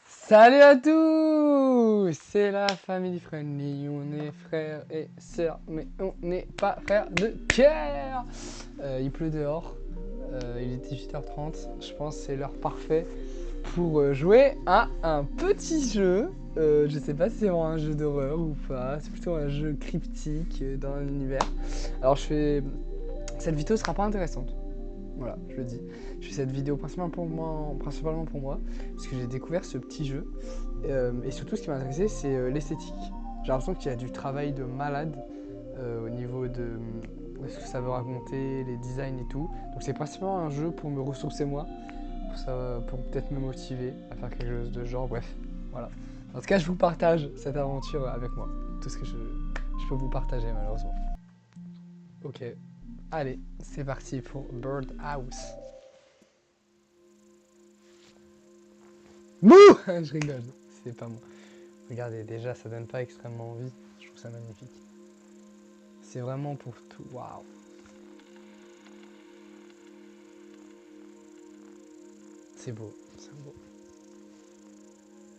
Salut à tous, c'est la famille Friendly, on est frères et sœurs, mais on n'est pas frères de cœur. Il pleut dehors, il est 18h30, je pense que c'est l'heure parfaite pour jouer à un petit jeu. Je sais pas si c'est vraiment un jeu d'horreur ou pas, c'est plutôt un jeu cryptique dans un univers. Alors cette vidéo sera pas intéressante. Voilà, je le dis. Je fais cette vidéo principalement pour moi, parce que j'ai découvert ce petit jeu. Et surtout, ce qui m'a intéressé, c'est l'esthétique. J'ai l'impression qu'il y a du travail de malade au niveau de ce que ça veut raconter, les designs et tout. Donc c'est principalement un jeu pour me ressourcer moi, pour peut-être me motiver à faire quelque chose de genre, bref, voilà. En tout cas, je vous partage cette aventure avec moi. Tout ce que je peux vous partager, malheureusement. Ok. Allez, c'est parti pour Bird House. Bouh. Je rigole, c'est pas moi. Regardez, déjà, ça donne pas extrêmement envie. Je trouve ça magnifique. C'est vraiment pour tout. Waouh. C'est beau, c'est beau.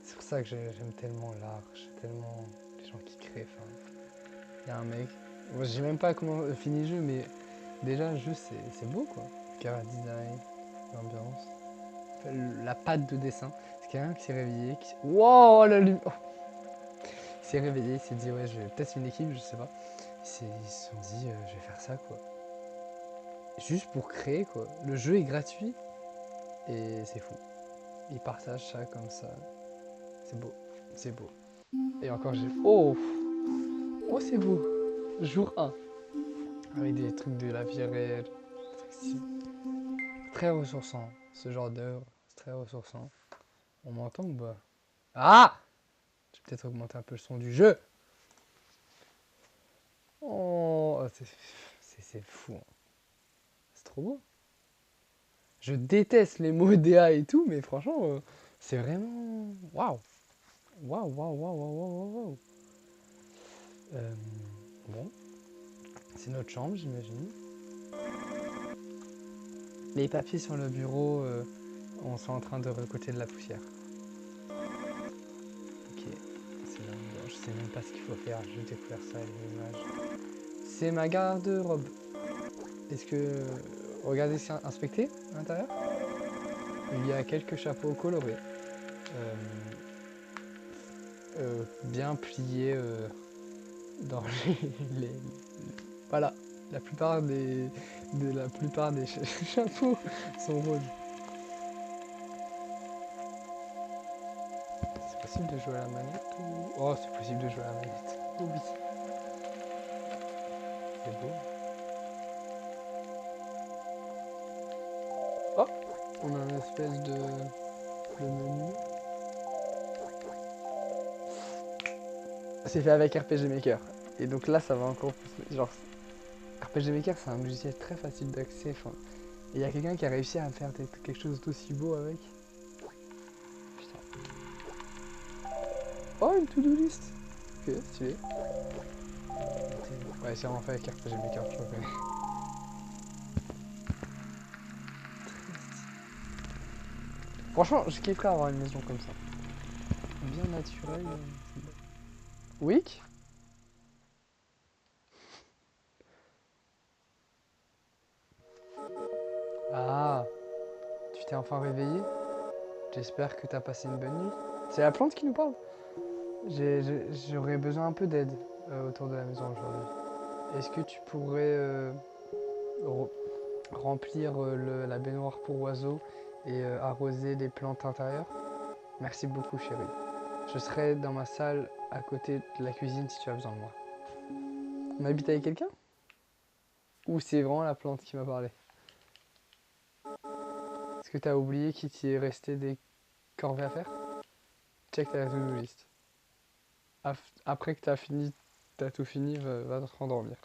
C'est pour ça que j'aime tellement l'art, j'aime tellement les gens qui créent. Enfin, il y a un mec. Moi, je sais même pas comment finit le jeu, mais déjà, le jeu, c'est beau, quoi. Cara design, l'ambiance, la patte de dessin. C'est quelqu'un qui s'est réveillé, qui... Wow, la lumière. Oh. Il s'est réveillé, il s'est dit, ouais, je vais peut-être une équipe, je sais pas. Ils se sont dit, je vais faire ça, quoi. Juste pour créer, quoi. Le jeu est gratuit et c'est fou. Ils partagent ça comme ça. C'est beau, c'est beau. Et encore, j'ai... Oh, oh, c'est beau. Jour 1. Avec des trucs de la vie réelle. Très ressourçant, ce genre d'œuvre. C'est très ressourçant. On m'entend ou pas? Ah! Je vais peut-être augmenter un peu le son du jeu. Oh, c'est fou. Hein. C'est trop beau. Je déteste les mots DA et tout, mais franchement, c'est vraiment... Waouh! Waouh, waouh, waouh, waouh, waouh, waouh. Bon, c'est notre chambre, j'imagine. Les papiers sur le bureau, on sont en train de recoter de la poussière. Ok, c'est là. Bon, je sais même pas ce qu'il faut faire, j'ai découvert ça avec l'image. C'est ma garde-robe. Est-ce que... Regardez, c'est inspecté à l'intérieur. Il y a quelques chapeaux colorés. Bien pliés dans les... Voilà, la plupart des chapeaux sont roses. C'est possible de jouer à la manette ou... Oh, c'est possible de jouer à la manette. Oh oui. C'est beau. Oh, on a une espèce de menu. C'est fait avec RPG Maker. Et donc là, ça va encore plus... Genre, RPG Maker, c'est un logiciel très facile d'accès. Enfin, et il y a quelqu'un qui a réussi à faire quelque chose d'aussi beau avec. Putain. Oh, une to-do list. Ok, stylé. Ouais, c'est vraiment fait avec RPG Maker, je reconnais. Franchement, je kifferais avoir une maison comme ça. Bien naturelle. Week. Ah, tu t'es enfin réveillé? J'espère que t'as passé une bonne nuit. C'est la plante qui nous parle. J'aurais besoin un peu d'aide autour de la maison aujourd'hui. Est-ce que tu pourrais remplir la baignoire pour oiseaux et arroser les plantes intérieures? Merci beaucoup, chérie. Je serai dans ma salle à côté de la cuisine si tu as besoin de moi. On habite avec quelqu'un? Ou c'est vraiment la plante qui m'a parlé? Est-ce que tu as oublié qu'il t'y est resté des corvées à faire? Check ta to-do list. Après que t'as tout fini, va te rendormir.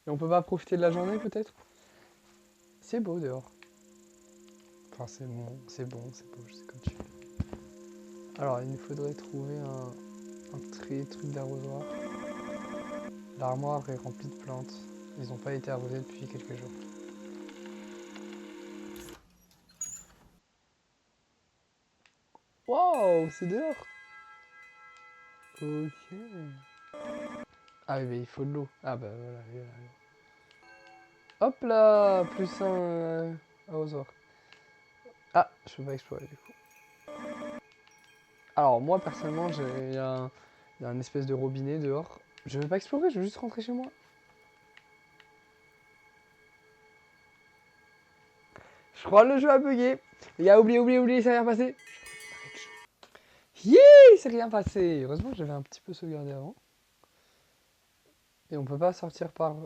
Et on peut pas profiter de la journée peut-être? C'est beau dehors. Enfin c'est bon, c'est beau, je sais comme tu veux. Alors il nous faudrait trouver un truc d'arrosoir. L'armoire est remplie de plantes. Ils n'ont pas été arrosés depuis quelques jours. Waouh, c'est dehors. Ok. Ah oui, mais il faut de l'eau. Ah bah voilà, il y a l'eau. Hop là, plus un arrosoir. Ah, je peux pas explorer du coup. Alors moi personnellement, il y a un espèce de robinet dehors. Je veux pas explorer, je veux juste rentrer chez moi. Je crois que le jeu a bugué. Les gars, oubliez, ça rien passé. Yeah, il s'est rien passé. Heureusement que j'avais un petit peu sauvegardé avant. Et on peut pas sortir par...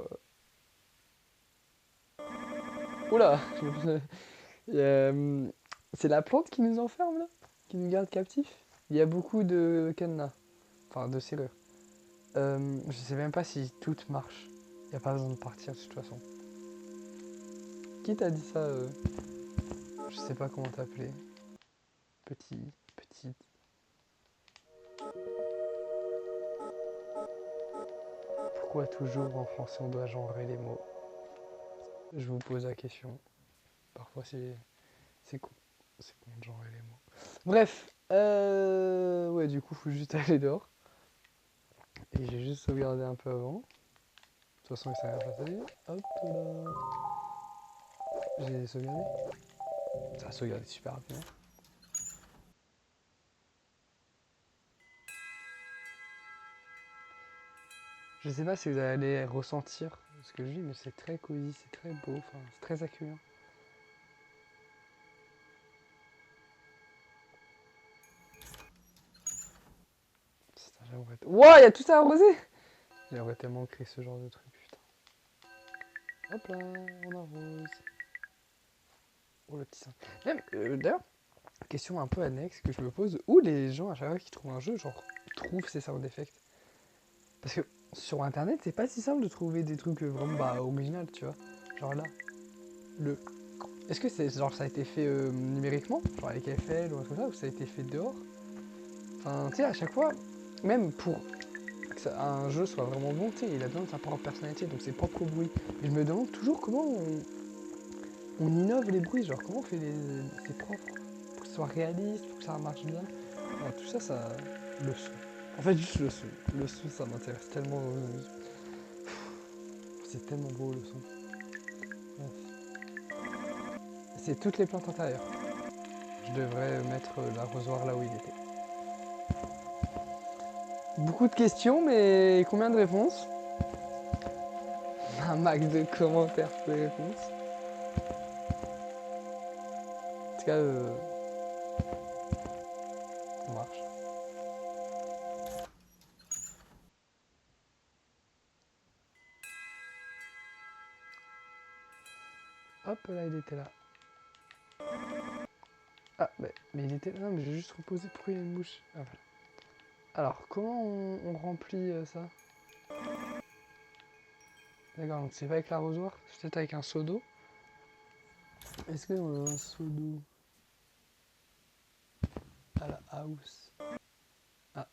Oula. C'est la plante qui nous enferme là, qui nous garde captifs. Il y a beaucoup de cadenas, enfin de serrures. Je sais même pas si toutes marchent. Il n'y a pas besoin de partir de toute façon. Qui t'a dit ça Je sais pas comment t'appeler. Petite. Pourquoi toujours en français on doit genrer les mots? Je vous pose la question. Parfois c'est con. C'est con de genrer les mots. Bref, ouais du coup faut juste aller dehors. Et j'ai juste sauvegardé un peu avant. De toute façon, ça va passer. Hop là. J'ai sauvegardé. Ça a sauvegardé super rapidement. Je sais pas si vous allez ressentir ce que je vis, mais c'est très cosy, c'est très beau, enfin, c'est très accueillant. Putain, j'aimerais... Wouah, il y a tout ça arrosé. J'aimerais tellement créer ce genre de truc, putain. Hop là, on arrose. Oh, le petit sein. Même, d'ailleurs, question un peu annexe que je me pose, où les gens, à chaque fois qu'ils trouvent un jeu, genre, trouvent ces sound effects? Parce que sur internet, c'est pas si simple de trouver des trucs vraiment original, tu vois. Genre là, le. Est-ce que c'est genre ça a été fait numériquement, genre avec FL ou un truc comme ça, ou ça a été fait dehors? Enfin, tu sais, à chaque fois, même pour que un jeu soit vraiment bon, tu sais, il a besoin de sa propre personnalité, donc ses propres bruits. Et je me demande toujours comment on innove les bruits, genre comment on fait ses propres, pour que ce soit réaliste, pour que ça marche bien. Alors, tout ça, le son. En fait, juste le son. Le son, ça m'intéresse tellement. C'est tellement beau le son. C'est toutes les plantes intérieures. Je devrais mettre l'arrosoir là où il était. Beaucoup de questions, mais combien de réponses? Un max de commentaires pour les réponses. En tout cas, on marche. Hop, là, il était là. Ah, mais il était là. Non, mais j'ai juste reposé. Pourquoi il y a une mouche? Ah, voilà. Alors, comment on remplit ça? D'accord, donc c'est pas avec l'arrosoir, c'est peut-être avec un seau d'eau. Est-ce qu'on a un seau d'eau à la house? Ah,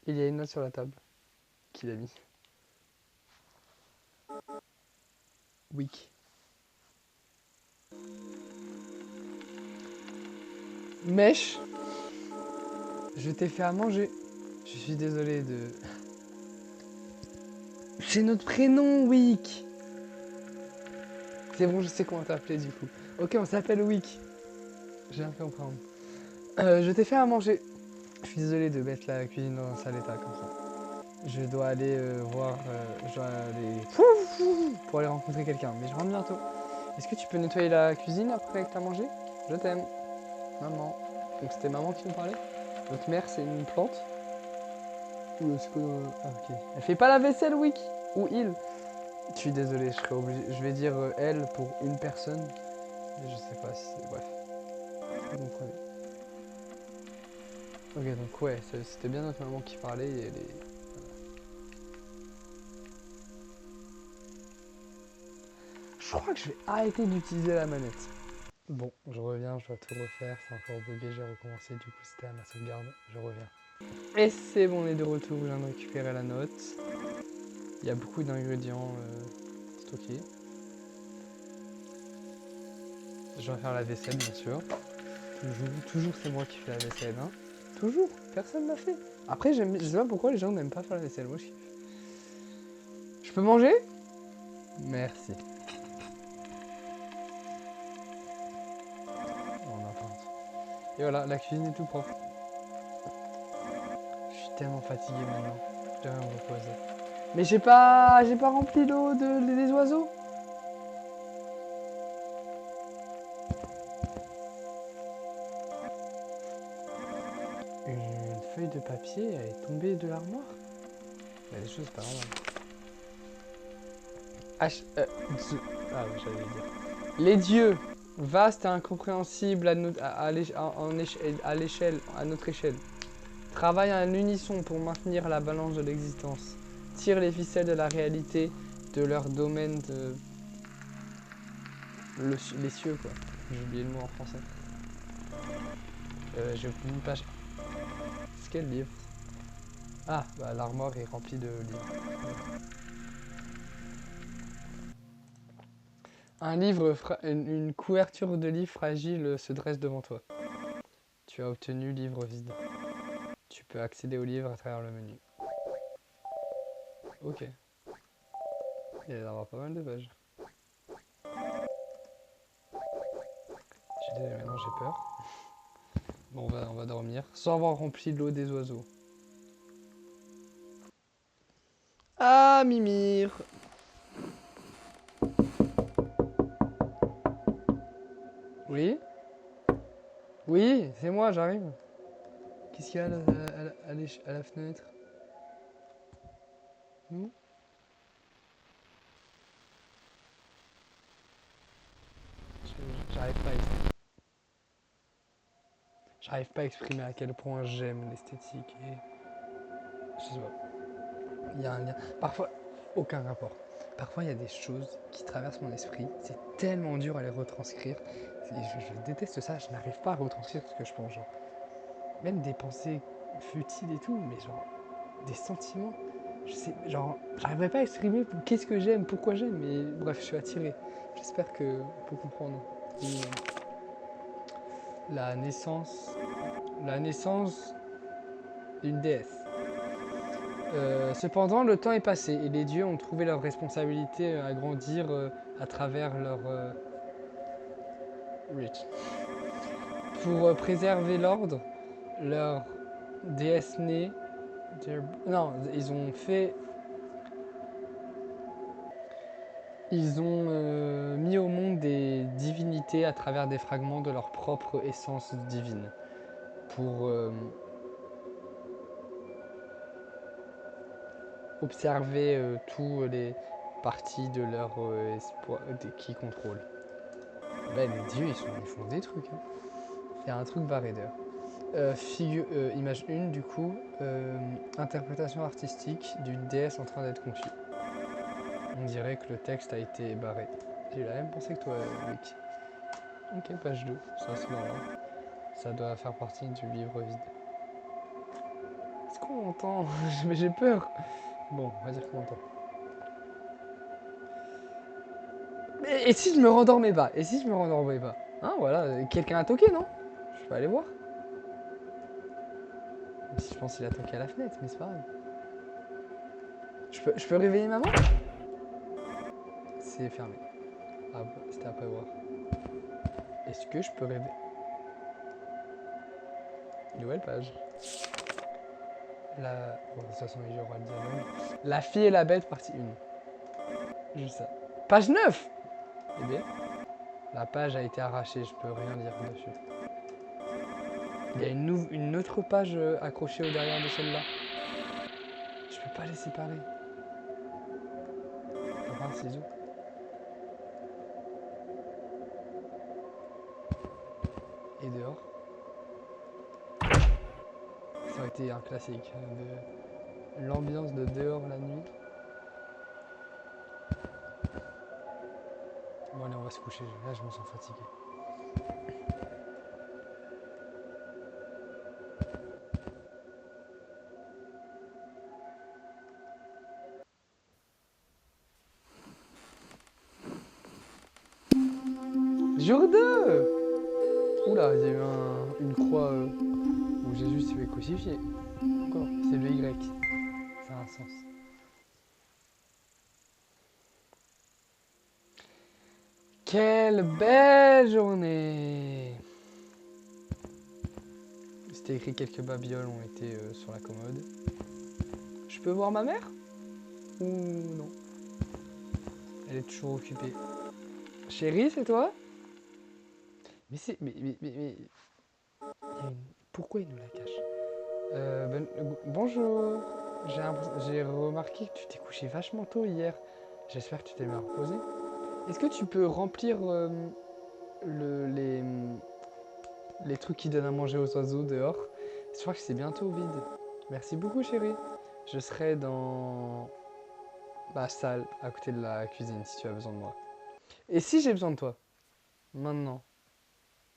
il y a une note sur la table. Qu'il a mis. Week. Mèche, je t'ai fait à manger. Je suis désolé de... C'est notre prénom, Wick. C'est bon, je sais comment t'appeler du coup. Ok, on s'appelle Wick. Je viens de comprendre. Je t'ai fait à manger. Je suis désolé de mettre la cuisine dans un sale état comme ça. Je dois aller voir... je dois aller... pour aller rencontrer quelqu'un, mais je rentre bientôt. Est-ce que tu peux nettoyer la cuisine après que t'as mangé? Je t'aime. Maman. Donc c'était maman qui nous parlait. Notre mère, c'est une plante. Ou c'est quoi Ah, ok. Elle fait pas la vaisselle, Wick. Ou il. Je suis désolé, je serai obligé. Je vais dire elle pour une personne. Mais je sais pas si c'est. Bref. Vous comprenez. Ok, donc ouais, c'était bien notre maman qui parlait et elle est. Je crois que je vais arrêter d'utiliser la manette. Bon, je reviens, je dois tout refaire. C'est encore bugué, j'ai recommencé. Du coup, c'était à ma sauvegarde. Je reviens. Et c'est bon, on est de retour. Je viens de récupérer la note. Il y a beaucoup d'ingrédients stockés. Je dois faire la vaisselle, bien sûr. Toujours c'est moi qui fais la vaisselle, hein. Toujours, personne l'a fait. Après, je sais pas pourquoi les gens n'aiment pas faire la vaisselle, moi je kiffe. Je peux manger? Merci. Oh, n'importe. Et voilà, la cuisine est tout propre. Je suis tellement fatigué maintenant. Je devrais me reposer. Mais j'ai pas rempli l'eau des oiseaux. Une feuille de papier, elle est tombée de l'armoire. Il y a des choses pas normales. Ah, j'allais dire. Les dieux, vastes et incompréhensibles à notre échelle, travaillent à unisson pour maintenir la balance de l'existence, tirent les ficelles de la réalité de leur domaine de... les cieux, quoi. J'ai oublié le mot en français. J'ai oublié une page. C'est quel livre? Ah, bah l'armoire est remplie de livres. Une couverture de livre fragile se dresse devant toi. Tu as obtenu livre vide. Tu peux accéder au livre à travers le menu. Ok. Il y a d'avoir pas mal de pages. Maintenant j'ai peur. Bon, on va dormir sans avoir rempli l'eau des oiseaux. Ah, Mimir! Oui? Oui, c'est moi, j'arrive. Qu'est-ce qu'il y a à la fenêtre? Hmm. J'arrive pas à exprimer. J'arrive pas à exprimer à quel point j'aime l'esthétique et... Je sais pas. Il y a un lien. Parfois, aucun rapport. Parfois, il y a des choses qui traversent mon esprit. C'est tellement dur à les retranscrire. Je déteste ça. Je n'arrive pas à retranscrire ce que je pense. Genre. Même des pensées futiles et tout, mais genre des sentiments. Je sais, genre, j'arriverai pas à exprimer qu'est-ce que j'aime, pourquoi j'aime, mais bref, je suis attiré. J'espère que on peut comprendre. Et la naissance, la naissance d'une déesse. Cependant, le temps est passé et les dieux ont trouvé leur responsabilité à grandir à travers leur reach. Pour préserver l'ordre, leur déesse née. Non, ils ont fait. Ils ont mis au monde des divinités à travers des fragments de leur propre essence divine. Pour observer tous les parties de leur espoir qui contrôlent. Ben, les dieux, ils font des trucs. Hein. Il y a un truc barré d'ailleurs. Image 1, du coup, interprétation artistique d'une déesse en train d'être conçue. On dirait que le texte a été barré. J'ai eu la même pensée que toi, Vic. Ok, page 2, ça c'est normal. Ça doit faire partie du livre vide. Est-ce qu'on entend? Mais j'ai peur. Bon, on va dire qu'on entend. Et si je me rendormais pas? Et si je me rendormais pas? Hein, voilà, quelqu'un a toqué, non? Je peux aller voir. Même si je pense qu'il a toqué à la fenêtre, mais c'est pas grave. Je peux réveiller maman? C'est fermé. Ah, c'était après voir. Est-ce que je peux réveiller? Nouvelle page. Bon, de toute façon, il y aura le dialogue. La fille et la bête, partie 1. Juste ça. Page 9. Eh bien, la page a été arrachée, je peux rien lire dessus. Il y a une autre page accrochée au derrière de celle-là. Je peux pas les séparer. T'as pas un ciseau? Et dehors. Ça aurait été un classique. L'ambiance de dehors la nuit. Bon allez, on va se coucher. Là, je me sens fatigué. Jour 2. Oula, il y a eu une croix où Jésus s'est fait crucifier. Encore, c'est le Y. Ça a un sens. Quelle belle journée! C'était écrit quelques babioles ont été sur la commode. Je peux voir ma mère? Ou non? Elle est toujours occupée. Chérie, c'est toi? Mais c'est. Mais. Pourquoi il nous la cache? Bonjour. J'ai remarqué que tu t'es couché vachement tôt hier. J'espère que tu t'es bien reposé. Est-ce que tu peux remplir le, les trucs qui donnent à manger aux oiseaux dehors? Je crois que c'est bientôt vide. Merci beaucoup, chérie. Je serai dans la salle à côté de la cuisine si tu as besoin de moi. Et si j'ai besoin de toi? Maintenant.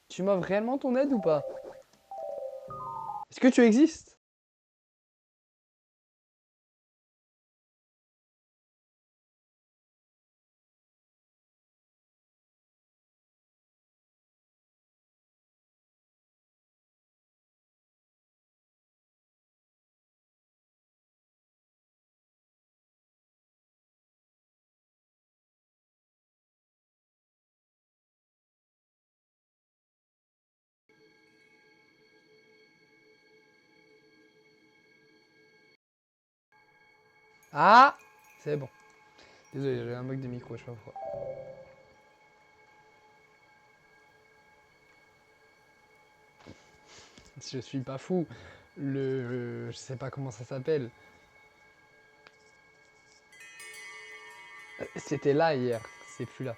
Tu m'offres réellement ton aide ou pas? Est-ce que tu existes? Ah! C'est bon. Désolé, j'avais un bug de micro, je sais pas pourquoi. Je suis pas fou. Je sais pas comment ça s'appelle. C'était là hier, c'est plus là.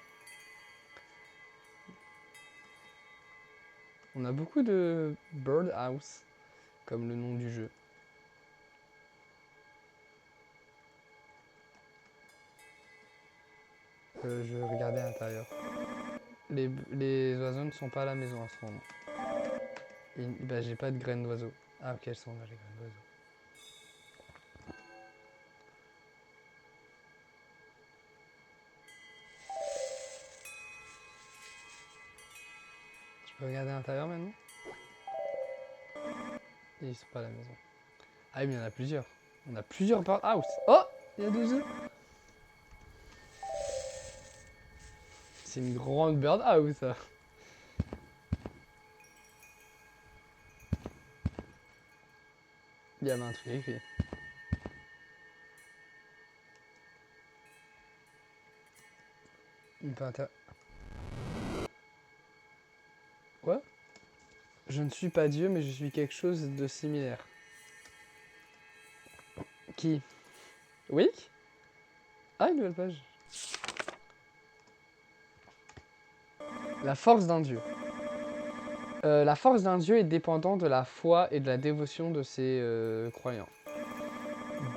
On a beaucoup de Birdhouse, comme le nom du jeu. Je vais regarder à l'intérieur. Les oiseaux ne sont pas à la maison en ce moment. Bah, j'ai pas de graines d'oiseaux. Ah, ok, elles sont là, les graines d'oiseaux. Je peux regarder à l'intérieur maintenant? Et ils sont pas à la maison. Ah, mais il y en a plusieurs. On a plusieurs birdhouse. Oh! Il y a deux œufs. C'est une grande birdhouse, ça. Il y avait un truc écrit. On peut Quoi? Je ne suis pas Dieu, mais je suis quelque chose de similaire. Qui? Oui? Ah, une nouvelle page. La force d'un dieu. La force d'un dieu est dépendante de la foi et de la dévotion de ses croyants.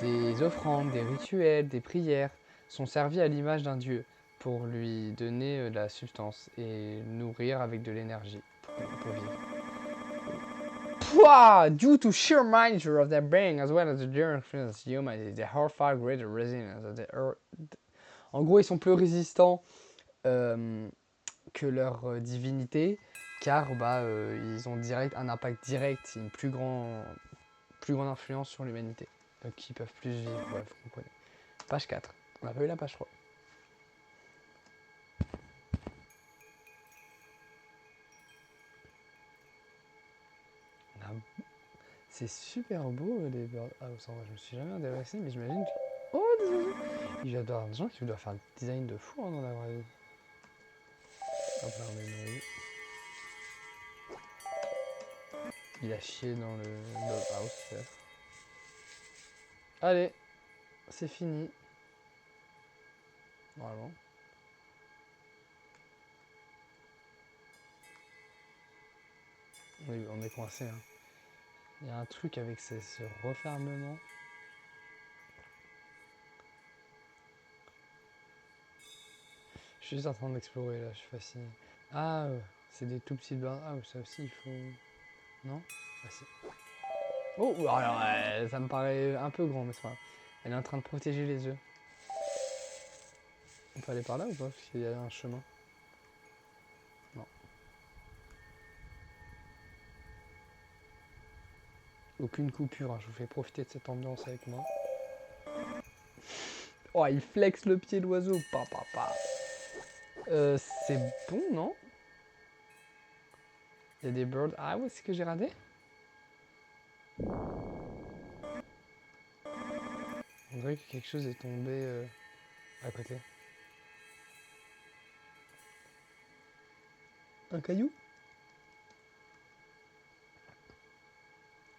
Des offrandes, des rituels, des prières sont servis à l'image d'un dieu pour lui donner de la substance et nourrir avec de l'énergie pour vivre. Pouah! Due to sheer nature of their being as well as the general influence of humanity, they are far greater resilience of the earth. En gros, ils sont plus résistants que leur divinité, car ils ont un impact direct, une plus grande influence sur l'humanité. Donc ils peuvent plus vivre, bref, vous comprenez. Page 4. On n'a pas eu la page 3. C'est super beau les birds. Ah, je me suis jamais intéressé, mais j'imagine que. Oh, des oiseaux! Il doit y avoir des gens qui doivent faire un design de fou dans la vraie vie. Hop là, on est nourri. Il a chié dans le doghouse, peut-être. Allez, c'est fini. Normalement. On est coincé. Hein. Il y a un truc avec ce refermement. Je suis juste en train d'explorer là, je suis fasciné. Ah, c'est des tout petits birds. Ah, ça aussi il faut. Non? Ah, si. Oh, alors ça me paraît un peu grand, mais c'est pas grave. Elle est en train de protéger les œufs. On peut aller par là ou pas? Parce qu'il y a un chemin. Non. Aucune coupure, hein. Je vous fais profiter de cette ambiance avec moi. Oh, il flex le pied d'oiseau. Pa, pa, pa. C'est bon, non? Il y a des birds. Ah ouais, c'est que j'ai raté? On dirait que quelque chose est tombé à côté. Un caillou?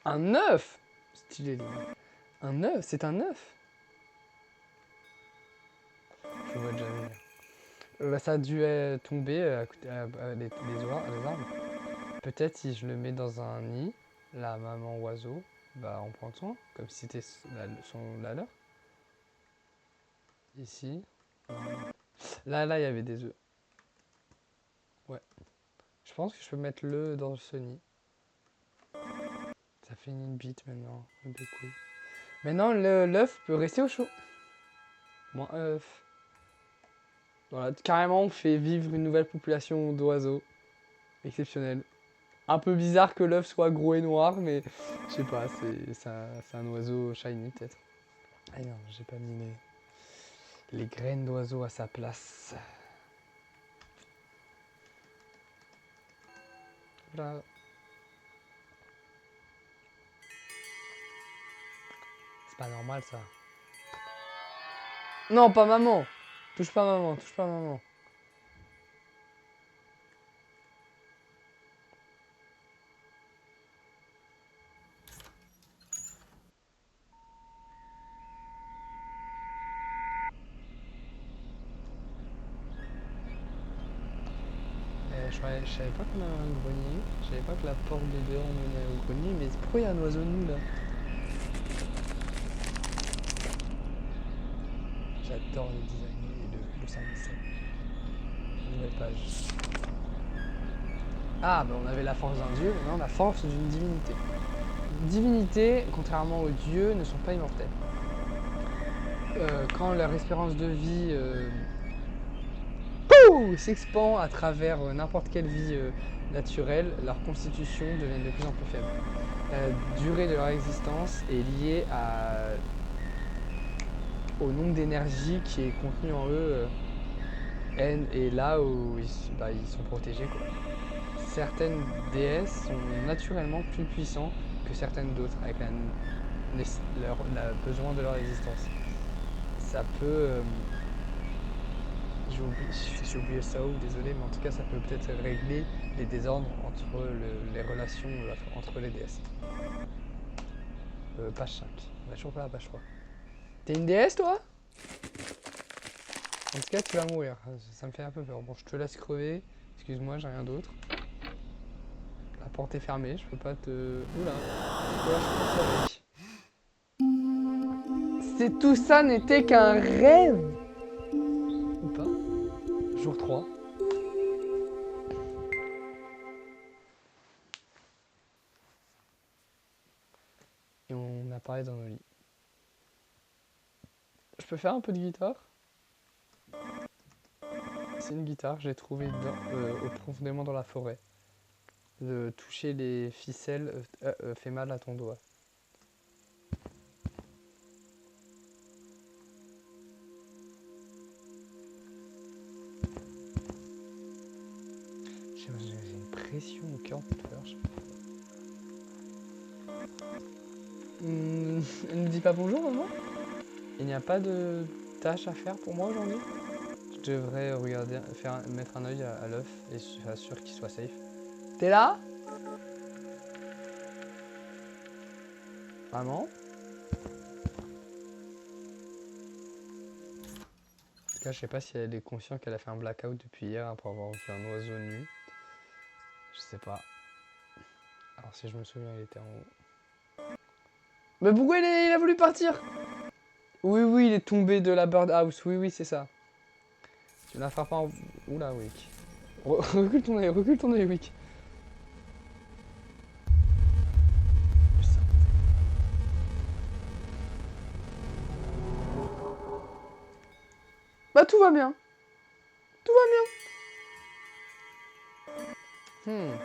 Un œuf! Stylé, les gars. Un œuf? C'est un œuf? Je vois déjà venir. Bah, ça a dû tomber à côté, les arbres. Peut-être si je le mets dans un nid, la maman oiseau va en prendre soin, comme si c'était la leur. Ici. Là, il y avait des œufs. Ouais. Je pense que je peux mettre le dans ce nid. Ça fait une bite maintenant. Un peu cool. Maintenant, l'œuf peut rester au chaud. Moins œuf. Voilà, carrément, on fait vivre une nouvelle population d'oiseaux. Exceptionnelle. Un peu bizarre que l'œuf soit gros et noir, mais je sais pas, c'est un oiseau shiny peut-être. Ah non, j'ai pas mis les graines d'oiseau à sa place. Voilà. C'est pas normal ça. Non, pas maman. Touche pas maman, touche pas maman. Je savais pas qu'on avait un grenier. Je savais pas que la porte de dehors menait au grenier. Mais pourquoi il y a un oiseau de nous là? J'adore le design et le service. Nouvelle page. Ah, bah on avait la force d'un dieu, maintenant la force d'une divinité. Les divinités, contrairement aux dieux, ne sont pas immortelles. Quand leur espérance de vie s'expand à travers n'importe quelle vie naturelle, leur constitution devient de plus en plus faible. La durée de leur existence est liée au nombre d'énergie qui est contenu en eux et là où ils sont protégés, quoi. Certaines déesses sont naturellement plus puissantes que certaines d'autres avec le besoin de leur existence. Ça peut... j'ai oublié ça, désolé, mais en tout cas ça peut peut-être régler les désordres entre les relations entre les déesses. Page 5. On va toujours pas à la page 3. T'es une déesse toi? En tout cas tu vas mourir, ça me fait un peu peur. Bon, je te laisse crever, excuse-moi, j'ai rien d'autre. La porte est fermée, je peux pas te... Oula, je pense avec. C'est tout ça n'était qu'un rêve. Ou pas? Jour 3. Et on apparaît dans nos lits. Je peux faire un peu de guitare? C'est une guitare, j'ai trouvé profondément dans la forêt. De toucher les ficelles fait mal à ton doigt. J'ai une pression au cœur de tout faire. Elle ne dit pas bonjour maman? Il n'y a pas de tâche à faire pour moi aujourd'hui? Je devrais regarder, mettre un œil à l'œuf et s'assurer qu'il soit safe. T'es là? Maman? En tout cas, je sais pas si elle est consciente qu'elle a fait un blackout depuis hier après avoir vu un oiseau nu. Je sais pas. Alors si je me souviens, il était en haut. Mais pourquoi il a voulu partir? Oui, il est tombé de la birdhouse. Oui, c'est ça. Tu la frappes en... Oula, Wick. Recule ton œil, Wick. Bah tout va bien. Tout va bien.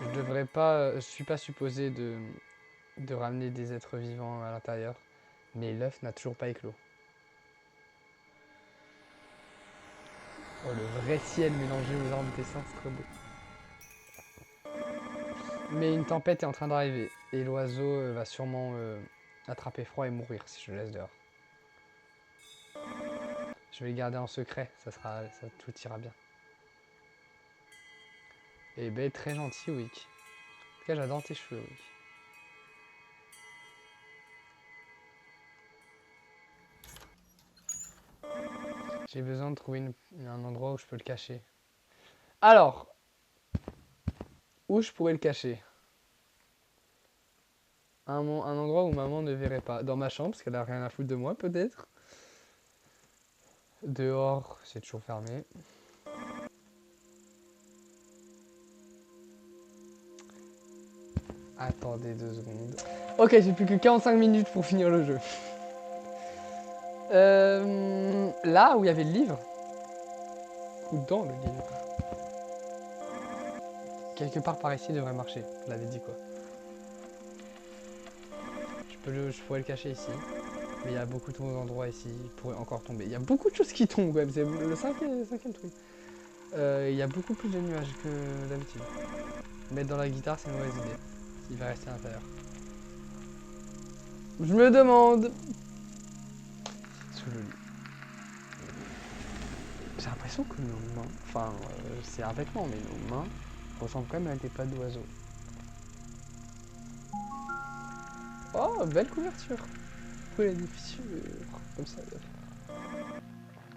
Je devrais pas... Je suis pas supposé de de ramener des êtres vivants à l'intérieur. Mais l'œuf n'a toujours pas éclos. Oh, le vrai ciel mélangé aux arbres dessins, c'est très beau. Mais une tempête est en train d'arriver. Et l'oiseau va sûrement attraper froid et mourir si je le laisse dehors. Je vais le garder en secret, ça tout ira bien. Et ben très gentil, Wick. En tout cas, j'adore tes cheveux, Wick. J'ai besoin de trouver un endroit où je peux le cacher. Alors, où je pourrais le cacher? Un endroit où maman ne verrait pas. Dans ma chambre, parce qu'elle a rien à foutre de moi, peut-être. Dehors, c'est toujours fermé. Attendez 2 secondes. Ok, j'ai plus que 45 minutes pour finir le jeu. Là où il y avait le livre. Ou dans le livre. Quelque part par ici devrait marcher. Je l'avais dit quoi. Je pourrais le cacher ici. Mais il y a beaucoup d'endroits ici. Il pourrait encore tomber. Il y a beaucoup de choses qui tombent quand même. C'est le cinquième truc. Il y a beaucoup plus de nuages que d'habitude. Mettre dans la guitare, c'est une mauvaise idée. Il va rester à l'intérieur. Je me demande. Sous le lit. J'ai l'impression que nos mains, enfin c'est un vêtement, mais nos mains ressemblent quand même à des pattes d'oiseaux. Oh, belle couverture. Pourquoi il y a des fissures comme ça?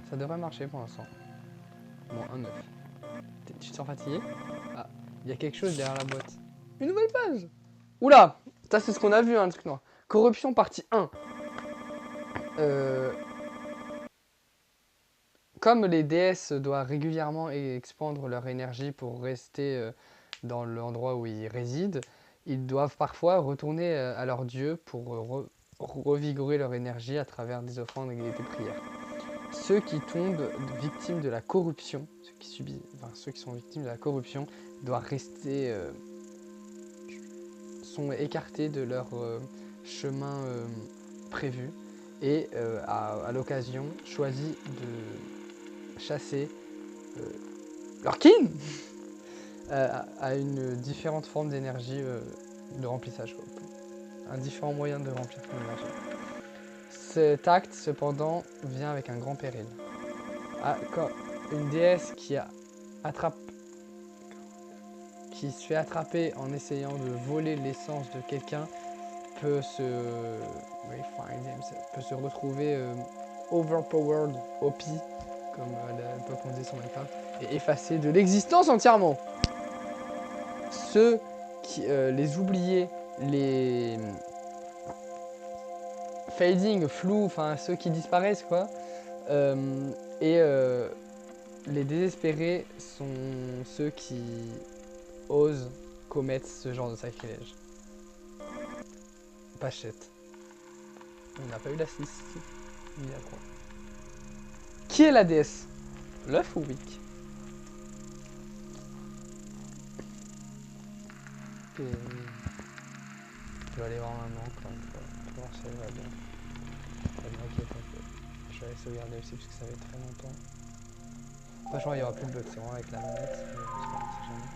Ça devrait marcher pour l'instant. Bon, un œuf. Tu te sens fatigué? Ah, il y a quelque chose derrière la boîte. Une nouvelle page. Oula, ça c'est ce qu'on a vu, hein, le truc noir. Corruption partie 1. Comme les déesses doivent régulièrement expandre leur énergie pour rester dans l'endroit où ils résident, ils doivent parfois retourner à leur dieu pour revigorer leur énergie à travers des offrandes et des prières. Ceux qui tombent victimes de la corruption, ceux qui sont victimes de la corruption, doivent rester, sont écartés de leur chemin prévu et à l'occasion choisis de chasser leur kin à une différente forme d'énergie de remplissage. Quoi. Un différent moyen de remplir son énergie. Cet acte, cependant, vient avec un grand péril. Quand une déesse qui se fait attraper en essayant de voler l'essence de quelqu'un peut se retrouver overpowered, OP, comme à l'époque on disait sur Minecraft, et effacé de l'existence entièrement. Les oubliés, les fading, flou, enfin ceux qui disparaissent quoi, les désespérés sont ceux qui osent commettre ce genre de sacrilège. Pachette. On n'a pas eu la 6. Il y a quoi? Qui est la déesse? L'œuf ou Wick? Je vais aller voir maman quand même pour voir si elle va bien. Elle m'inquiète un peu. Je vais aller sauvegarder aussi parce que ça va être très longtemps. Franchement, il n'y aura plus de bug, c'est vraiment avec la manette. On sait jamais.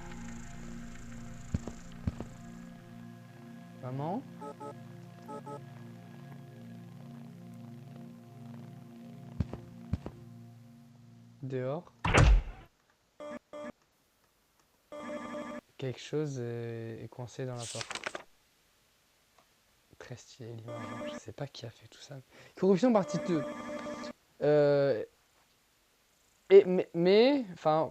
Maman? Dehors? Quelque chose est coincé dans la porte. Très stylé l'image. Je sais pas qui a fait tout ça. Corruption partie 2.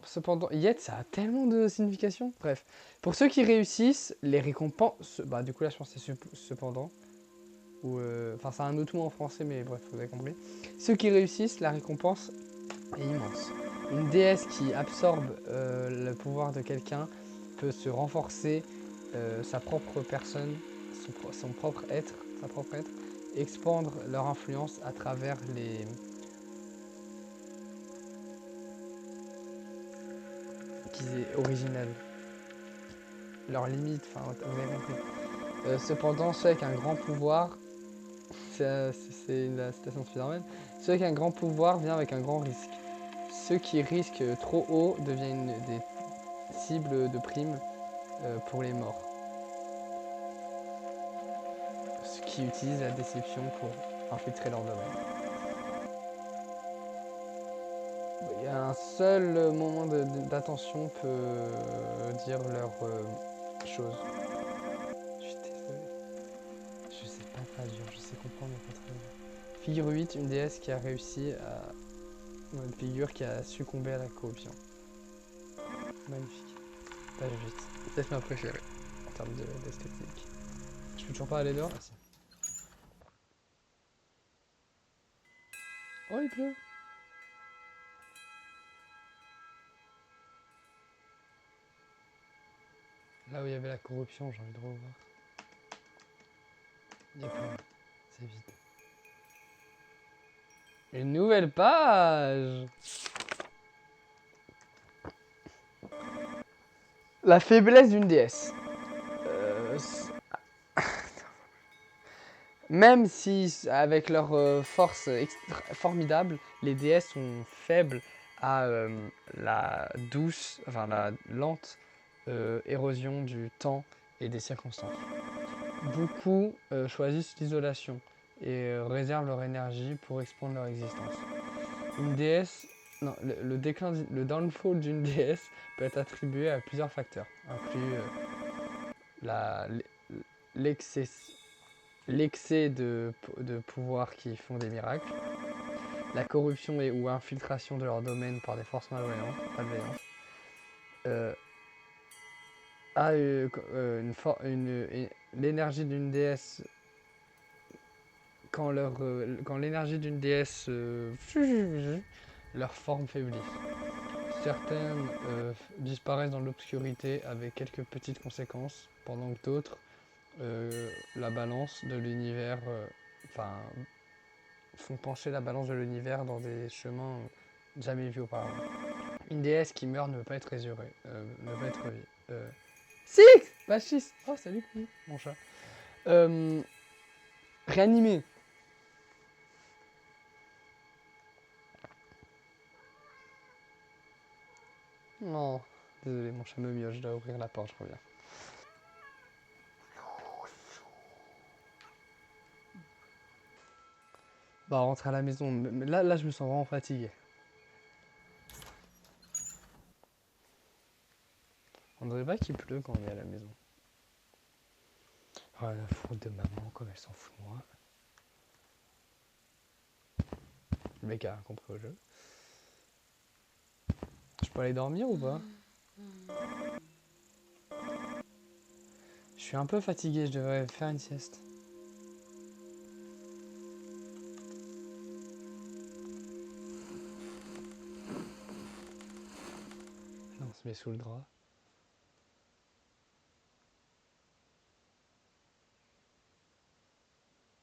Cependant, Yet, ça a tellement de signification. Bref, pour ceux qui réussissent, les récompenses. Bah, du coup, là, je pense que c'est cependant. Enfin, c'est un autre mot en français, mais bref, vous avez compris. Ceux qui réussissent, la récompense est immense. Une déesse qui absorbe le pouvoir de quelqu'un peut se renforcer sa propre personne, son propre être, expandre leur influence à travers les. Qui est original. Leurs limites, enfin, vous avez compris. Cependant, ceux avec un grand pouvoir, c'est la citation de Spider-Man, ceux avec un grand pouvoir vient avec un grand risque. Ceux qui risquent trop haut deviennent des cibles de primes pour les morts. Ceux qui utilisent la déception pour infiltrer leur domaine. Il y a un seul moment d'attention peut dire leur chose. Je suis désolé. Je sais pas traduire, je sais comprendre mais pas traduire. Figure 8, une déesse qui a réussi à... Une figure qui a succombé à la corruption. Magnifique. Page 8. C'est peut-être ma préférée en termes d'esthétique. Je peux toujours pas aller dehors? Ah si. Oh il pleut. Là où il y avait la corruption, j'ai envie de revoir. Il n'y a plus rien. C'est vide. Une nouvelle page. La faiblesse d'une déesse. Même si, avec leur force formidable, les déesses sont faibles à la douce, enfin la lente érosion du temps et des circonstances. Beaucoup choisissent l'isolation et réservent leur énergie pour expandre leur existence. Une déesse, non, le downfall d'une déesse peut être attribué à plusieurs facteurs, inclus l'excès de pouvoir qui font des miracles, la corruption ou infiltration de leur domaine par des forces malveillantes, l'énergie d'une déesse quand l'énergie d'une déesse leur forme faiblit. Certaines disparaissent dans l'obscurité avec quelques petites conséquences, pendant que d'autres, la balance de l'univers, font pencher la balance de l'univers dans des chemins jamais vus auparavant. Une déesse qui meurt ne peut pas être résurée, ne peut pas être Six Bachis. Oh salut mon chat. Réanimé. Oh, désolé, mon chat me miaule, je dois ouvrir la porte, je reviens. Bah, rentrer à la maison. Mais là, je me sens vraiment fatigué. On dirait pas qu'il pleut quand on est à la maison. Oh, la faute de maman, comme elle s'en fout de moi. Le mec a compris au jeu. Je peux aller dormir ou pas? Je suis un peu fatigué, je devrais faire une sieste. On se met sous le drap.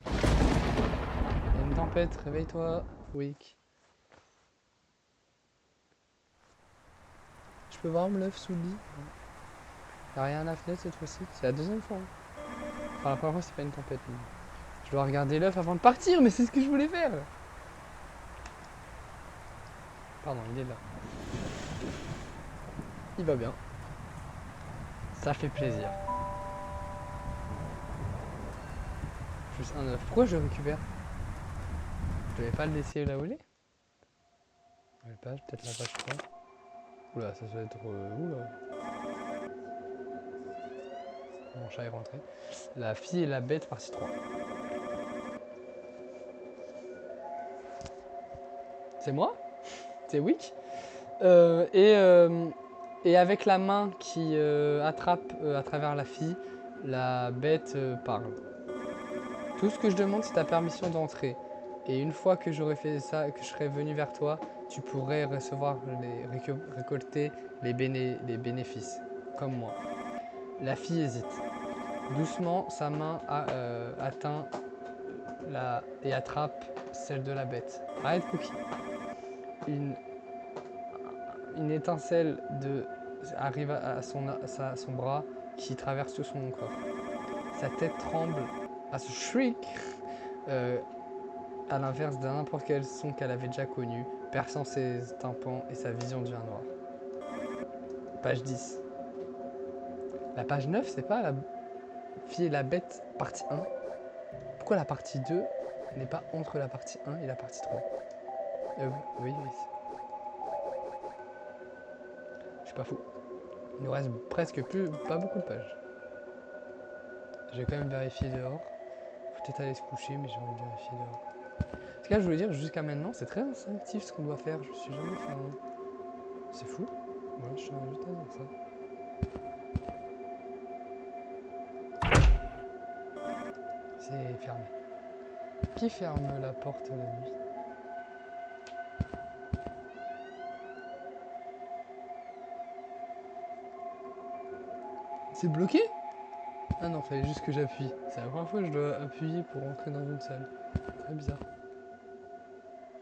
Il y a une tempête, réveille-toi, Wick. Je peux voir l'œuf sous le lit? Y'a rien à la fenêtre cette fois-ci? C'est la deuxième fois. Enfin, la première fois, c'est pas une tempête. Mais... Je dois regarder l'œuf avant de partir, mais c'est ce que je voulais faire. Pardon, il est là. Il va bien. Ça fait plaisir. Juste un œuf. Pourquoi je le récupère? Je devais pas le laisser là où il est? Nouvelle page, peut-être la page 3. Oula, ça doit être... oula. Mon chat est rentré. La fille et la bête, partie 3. C'est moi? C'est Wick. Et avec la main qui attrape à travers la fille, la bête parle. Tout ce que je demande, c'est ta permission d'entrer. Et une fois que j'aurai fait ça, que je serai venu vers toi, tu pourrais récolter les bénéfices, comme moi. La fille hésite. Doucement, sa main atteint et attrape celle de la bête. Arrête, Cookie. Une étincelle arrive à son bras qui traverse tout son corps. Sa tête tremble à ce shriek, à l'inverse de n'importe quel son qu'elle avait déjà connu, perçant ses tympans et sa vision devient noire. Page 10. La page 9, c'est pas la fille et la bête partie 1? Pourquoi la partie 2 n'est pas entre la partie 1 et la partie 3? Oui. Je suis pas fou. Il nous reste presque pas beaucoup de pages. Je vais quand même vérifier dehors. Faut peut-être aller se coucher, mais j'ai envie de vérifier dehors. En tout cas, je voulais dire, jusqu'à maintenant, c'est très instinctif ce qu'on doit faire. Je suis jamais fait un... C'est fou. Voilà, je suis juste à dire ça. C'est fermé. Qui ferme la porte la nuit? C'est bloqué? Ah non, fallait juste que j'appuie. C'est la première fois que je dois appuyer pour rentrer dans une salle. Très bizarre.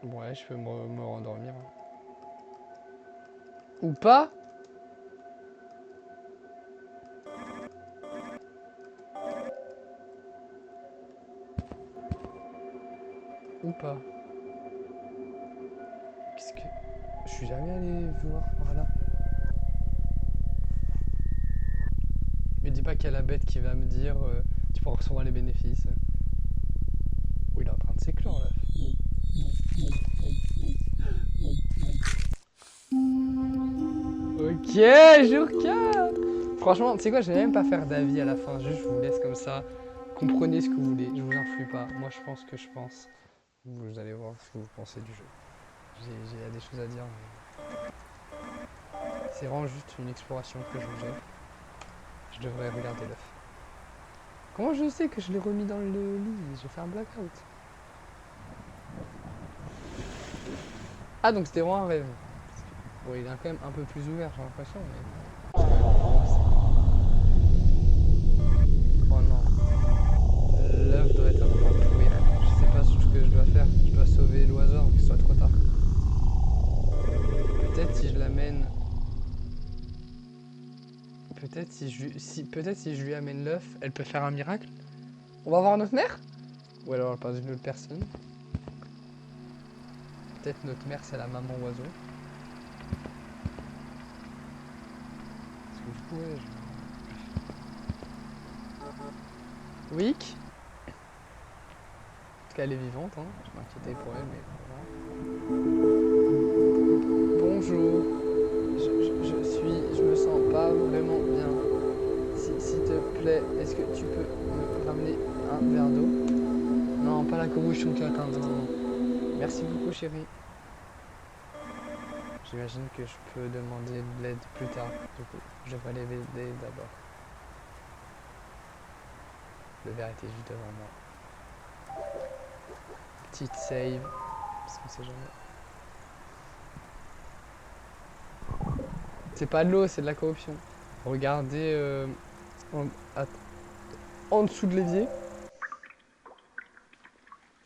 Bon, ouais, je peux me rendormir. Ou pas? Ou pas? Qu'est-ce que... Je suis jamais allé voir par là. Mais dis pas qu'il y a la bête qui va me dire tu pourras recevoir les bénéfices. Oui, il est en train de s'éclore là. Ok, jour 4. Franchement, tu sais quoi, je vais même pas faire d'avis à la fin. Juste, je vous laisse comme ça. Comprenez ce que vous voulez. Je vous influe pas. Moi, je pense ce que je pense. Vous allez voir ce que vous pensez du jeu. J'ai des choses à dire. Mais... c'est vraiment juste une exploration que je vous jette. Je devrais regarder l'œuf. Comment je sais que je l'ai remis dans le lit? J'ai fait un blackout. Ah, donc c'était vraiment un rêve. Bon, il est quand même un peu plus ouvert, j'ai l'impression, mais... oh non. L'œuf doit être en train de pourrir. Je sais pas ce que je dois faire. Je dois sauver l'oiseau avant qu'il soit trop tard. Peut-être si je l'amène... peut-être si je lui amène l'œuf, elle peut faire un miracle. On va voir notre mère? Ou alors elle parle d'une autre personne. Peut-être notre mère c'est la maman oiseau. Parce que du coup, ouais, Wick. En tout cas, elle est vivante, hein. Je m'inquiétais pour elle, mais voilà. Bonjour. Je me sens pas vraiment bien. S'il te plaît, est-ce que tu peux me ramener un verre d'eau? Non, pas la corruption qui atteint. Non. Merci beaucoup, chérie. J'imagine que je peux demander de l'aide plus tard. Du coup, je devrais les aider d'abord. Le verre était juste devant moi. Petite save, parce qu'on sait jamais. C'est pas de l'eau, c'est de la corruption. Regardez en dessous de l'évier.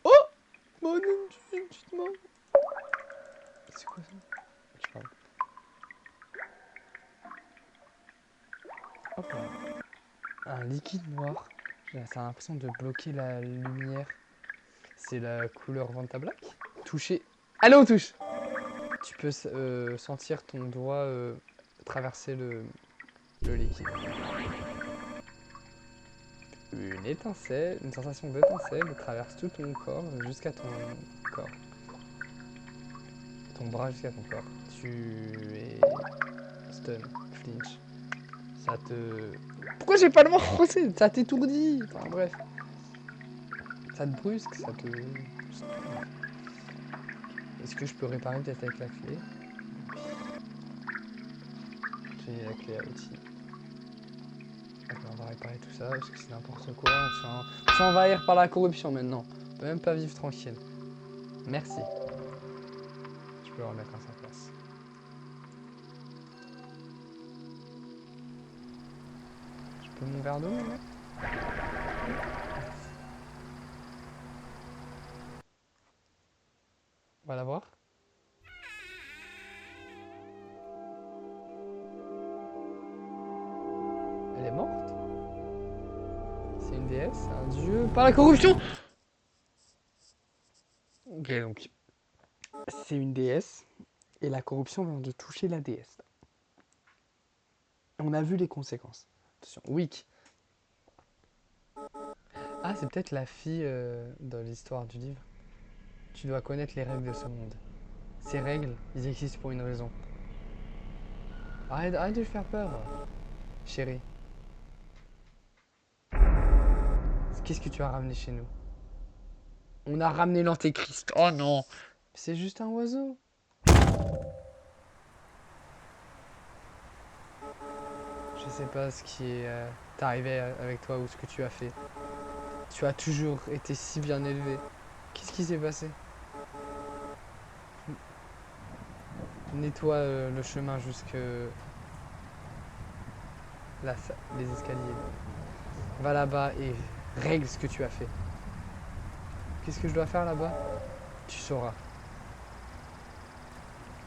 Oh! Mon une petite main. C'est quoi ça? Tu parles. Hop là. Un liquide noir. Ça a l'impression de bloquer la lumière. C'est la couleur Vanta Black. Toucher. Allez, on touche! Tu peux sentir ton doigt traverser le liquide. Une étincelle, une sensation d'étincelle traverse tout ton corps jusqu'à ton corps. Ton bras jusqu'à ton corps. Tu es stun, flinch. Ça te... pourquoi j'ai pas le mot français? Ça t'étourdit. Enfin bref. Ça te brusque, ça te... est-ce que je peux réparer peut-être avec la clé? J'ai la clé à outils. On va réparer tout ça parce que c'est n'importe quoi. On se fait envahir par la corruption maintenant. On peut même pas vivre tranquille. Merci. Je peux le remettre à sa place. Je peux mon verre d'eau maintenant? On va la voir. Elle est morte? C'est une déesse, un dieu, par la corruption. Ok, donc c'est une déesse et la corruption vient de toucher la déesse. On a vu les conséquences. Attention, Wick. Ah, c'est peut-être la fille dans l'histoire du livre. Tu dois connaître les règles de ce monde. Ces règles, ils existent pour une raison. Arrête de lui faire peur, chérie. Qu'est-ce que tu as ramené chez nous? On a ramené l'antéchrist. Oh non. C'est juste un oiseau. Je sais pas ce qui est arrivé avec toi ou ce que tu as fait. Tu as toujours été si bien élevé. Qu'est-ce qui s'est passé? Nettoie le chemin jusque là, les escaliers. Va là-bas et règle ce que tu as fait. Qu'est-ce que je dois faire là-bas? Tu sauras.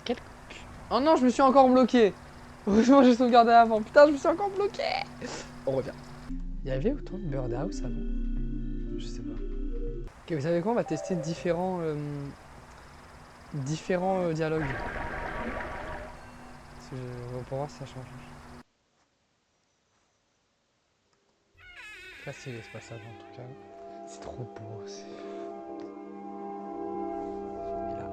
Quel... Oh non, je me suis encore bloqué. Heureusement, j'ai sauvegardé avant. Putain, je me suis encore bloqué. On revient. Il y avait autant de Birdhouse avant? Je sais pas. Ok, vous savez quoi? On va tester différents dialogues. Pour voir si ça change. Très stylé ce passage en tout cas. C'est trop beau. Et là.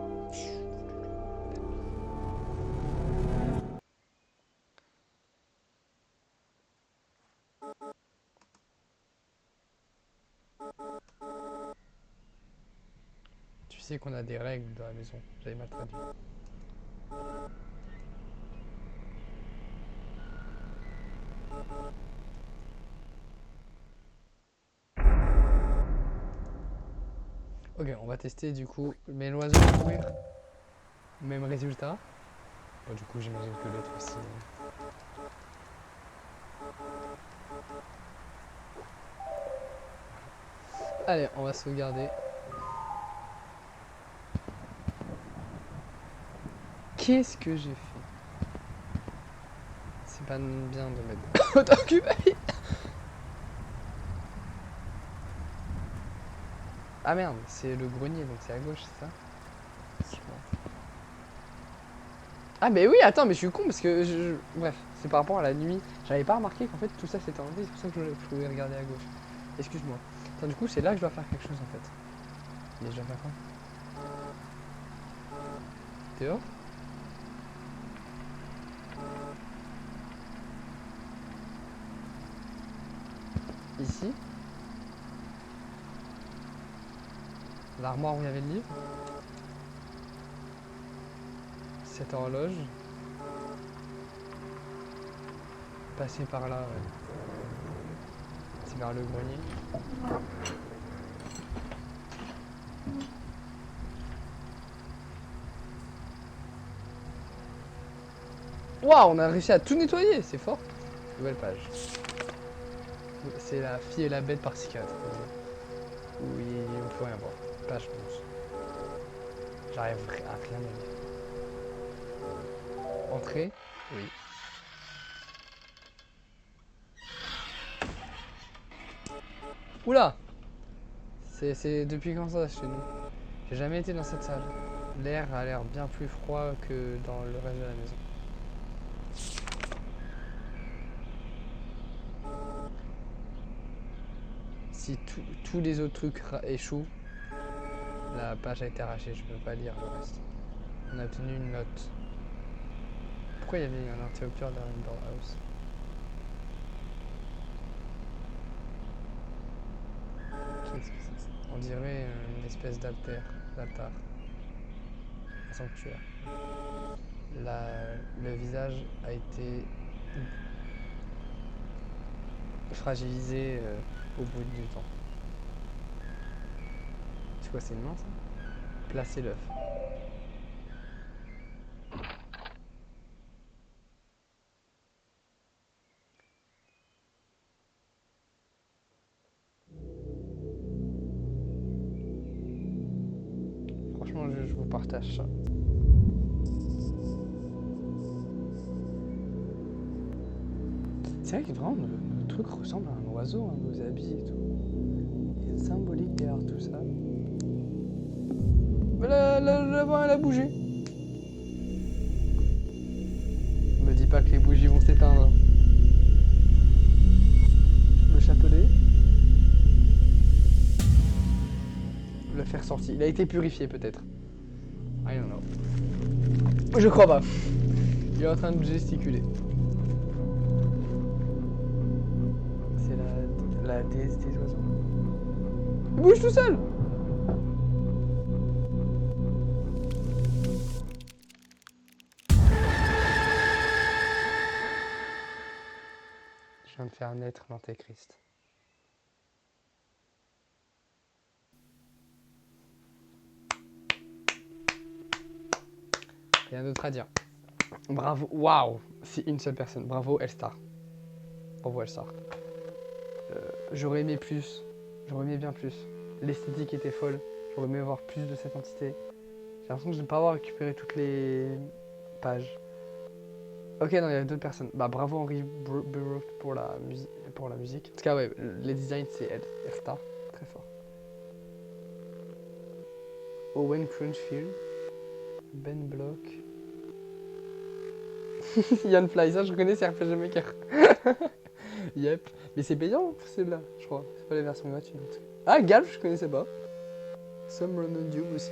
Tu sais qu'on a des règles dans la maison. J'avais mal traduit. Ok, on va tester du coup. Mais l'oiseau va courir. Même résultat. Bon, du coup, j'imagine que l'autre aussi. Allez, on va sauvegarder. Qu'est-ce que j'ai fait? C'est pas bien de mettre occupé. Ah merde, c'est le grenier, donc c'est à gauche, c'est ça? Ah mais oui, attends, mais je suis con parce que bref, c'est par rapport à la nuit. J'avais pas remarqué qu'en fait tout ça s'était enlevé, c'est pour ça que je pouvais regarder à gauche. Excuse-moi. Attends, du coup, c'est là que je dois faire quelque chose en fait. Mais je dois faire quoi? Dehors? Ici? L'armoire où il y avait le livre? Cette horloge? Passer par là, ouais. C'est vers le grenier. Waouh, on a réussi à tout nettoyer, c'est fort. Nouvelle page. C'est la fille et la bête par psychiatre. Oui, on peut rien voir. Page 11. J'arrive à rien lire. Entrée? Oui. Oula! C'est depuis quand ça chez nous? J'ai jamais été dans cette salle. L'air a l'air bien plus froid que dans le reste de la maison. Si tous les autres trucs échouent, la page a été arrachée, je peux pas lire le reste. On a obtenu une note. Pourquoi il y avait un interrupteur dans une Birdhouse? Qu'est-ce que c'est ça? On dirait une espèce d'altar. Un sanctuaire. Le visage a été fragilisé au bout du temps. C'est quoi, c'est une main ça? Placer l'œuf. Franchement, je vous partage ça. C'est vrai que vraiment, le truc ressemble à un oiseau, hein, nos habits et tout. symbolique derrière tout ça. Mais la main elle a bougé. Me dis pas que les bougies vont s'éteindre. Le chapelet. Le fer sorti. Il a été purifié peut-être. I don't know. Je crois pas. Il est en train de gesticuler. C'est la déesse des oiseaux. Il bouge tout seul. Je viens de faire naître l'Antéchrist. Rien d'autre à dire. Bravo, waouh, c'est une seule personne. Bravo Elstar. Bravo Elstar. J'aurais aimé plus. J'aurais aimé bien plus. L'esthétique était folle. J'aurais aimé voir plus de cette entité. J'ai l'impression que je ne vais pas avoir récupéré toutes les pages. Ok, non, il y avait d'autres personnes. Bah, bravo Henry Burroughs pour la musique. En tout cas, ouais, les designs, c'est Elstar. Très fort. Owen Crunchfield. Ben Block. Yann Fly, ça je connais, c'est RPG Maker. Yep. Mais c'est payant celle-là, je crois. C'est pas les versions gratuites. Ah, Galf, je connaissais pas. Some Random Dube aussi.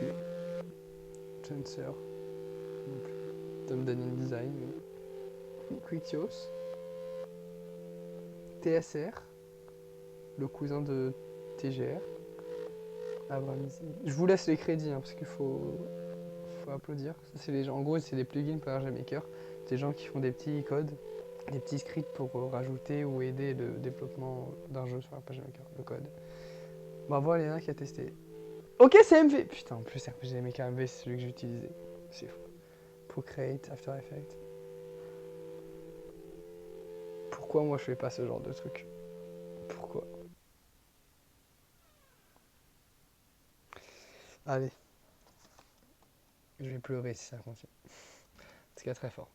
Chancer. Non plus. Tom Dunning Design. Quickios. TSR. Le cousin de TGR. Abraham. Je vous laisse les crédits, hein, parce qu'il faut applaudir. Ça, c'est les gens. En gros, c'est des plugins pour RPG Maker. Des gens qui font des petits codes, des petits scripts pour rajouter ou aider le développement d'un jeu sur RPG Maker, le code. Bravo à Léna qui a testé. Ok, c'est MV. Putain, en plus RPG Maker MV, c'est celui que j'ai utilisé. C'est fou. Procreate, After Effects. Pourquoi moi je fais pas ce genre de truc? Pourquoi? Allez. Je vais pleurer si ça continue. En tout cas, très fort.